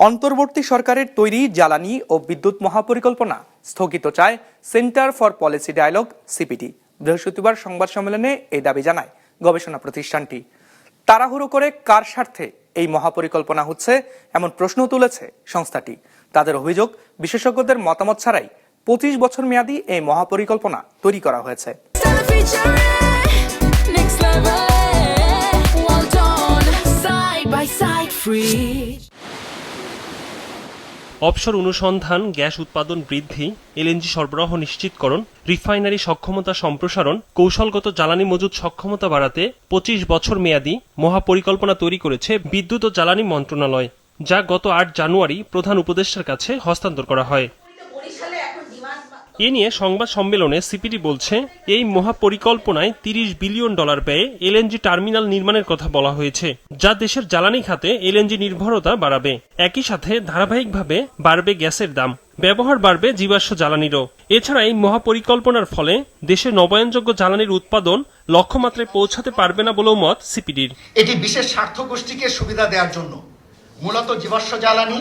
অন্তর্বর্তী সরকারের তৈরি জ্বালানি ও বিদ্যুৎ মহাপরিকল্পনা স্থগিত চায় Centre for Policy Dialogue CPD. বৃহস্পতিবার সংবাদ সম্মেলনে এই দাবি জানায় গবেষণা প্রতিষ্ঠানটি। তাড়াহুড়ো করে কার স্বার্থে এই মহাপরিকল্পনা হচ্ছে এমন প্রশ্ন তুলেছে সংস্থাটি। তাদের অভিযোগ, বিশেষজ্ঞদের মতামত ছাড়াই 25 বছর মেয়াদী এই মহাপরিকল্পনা তৈরি করা হয়েছে। অফশোর অনুসন্ধান, গ্যাস উৎপাদন বৃদ্ধি, এলএনজি সরবরাহ নিশ্চিতকরণ, রিফাইনারি সক্ষমতা সম্প্রসারণ, কৌশলগত জ্বালানি মজুত সক্ষমতা বাড়াতে 25 বছর মেয়াদী মহাপরিকল্পনা তৈরি করেছে বিদ্যুৎ ও জ্বালানি মন্ত্রণালয়, যা গত 8 জানুয়ারি প্রধান উপদেষ্টার কাছে হস্তান্তর করা হয়। এ নিয়ে সংবাদ সম্মেলনে সিপিডি বলছে, এই মহাপরিকল্পনায় $30 বিলিয়ন ব্যয়ে এলএনজি টার্মিনাল নির্মাণের কথা বলা হয়েছে, যা দেশের জ্বালানি খাতে এলএনজি নির্ভরতা বাড়াবে। একই সাথে ধারাবাহিকভাবে বাড়বে গ্যাসের দাম, ব্যবহার বাড়বে জীবাশ্ম জ্বালানিরও। এছাড়া এই মহাপরিকল্পনার ফলে দেশে নবায়নযোগ্য জ্বালানির উৎপাদন লক্ষ্যমাত্রায় পৌঁছাতে পারবে না বলেও মত সিপিডির। এটি বিশেষ স্বার্থ গোষ্ঠীকে সুবিধা দেওয়ার জন্য, মূলত জীবাশ্ম জ্বালানি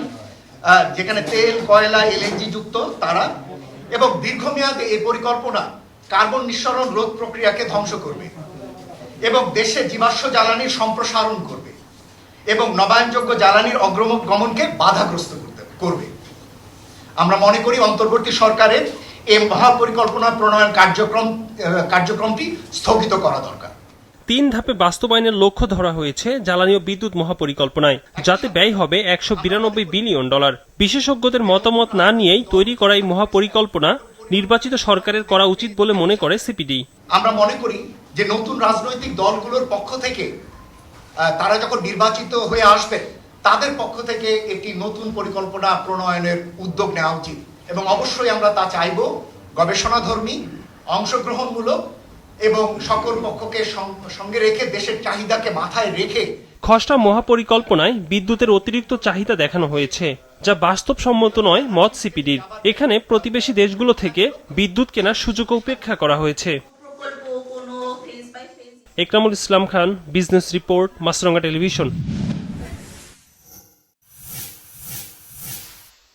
যেখানে তেল, কয়লা, এলএনজি যুক্ত তারা, এবং দীর্ঘমেয়াদে এই পরিকল্পনা কার্বন নিঃসরণ রোধ প্রক্রিয়াকে ধ্বংস করবে এবং দেশে জীবাশ্ম জ্বালানির সম্প্রসারণ করবে এবং নবায়নযোগ্য জ্বালানির অগ্রগমনকে বাধাগ্রস্ত করবে। আমরা মনে করি অন্তর্বর্তী সরকারের এই মহাপরিকল্পনা প্রণয়ন কার্যক্রমটি স্থগিত করা দরকার। 3 ধাপে বাস্তবায়নের লক্ষ্য ধরা হয়েছে জ্বালানি ও বিদ্যুৎ মহাপরিকল্পনায়, যাতে ব্যয় হবে $192 বিলিয়ন। বিশেষজ্ঞদের মতামত না নিয়েই তৈরি করা এই মহাপরিকল্পনা নির্বাচিত সরকারের করা উচিত বলে মনে করে সিপিডি। আমরা মনে করি যে নতুন রাজনৈতিক দলগুলোর পক্ষ থেকে তারা যখন নির্বাচিত হয়ে আসবে, তাদের পক্ষ থেকে একটি নতুন পরিকল্পনা প্রণয়নের উদ্যোগ নেওয়া উচিত এবং অবশ্যই আমরা তা চাইব গবেষণাধর্মী, অংশগ্রহণমূলক এবং সকল পক্ষকে সঙ্গে রেখে দেশের চাহিদাকে মাথায় রেখে। খসড়া মহাপরিকল্পনায় বিদ্যুতের অতিরিক্ত চাহিদা দেখানো হয়েছে, যা বাস্তবসম্মত নয় মত সিপিডির। এখানে প্রতিবেশী দেশগুলো থেকে বিদ্যুৎ কেনার সুযোগ উপেক্ষা করা হয়েছে। একরামুল ইসলাম খান, বিজনেস রিপোর্ট, মাছরাঙ্গা টেলিভিশন।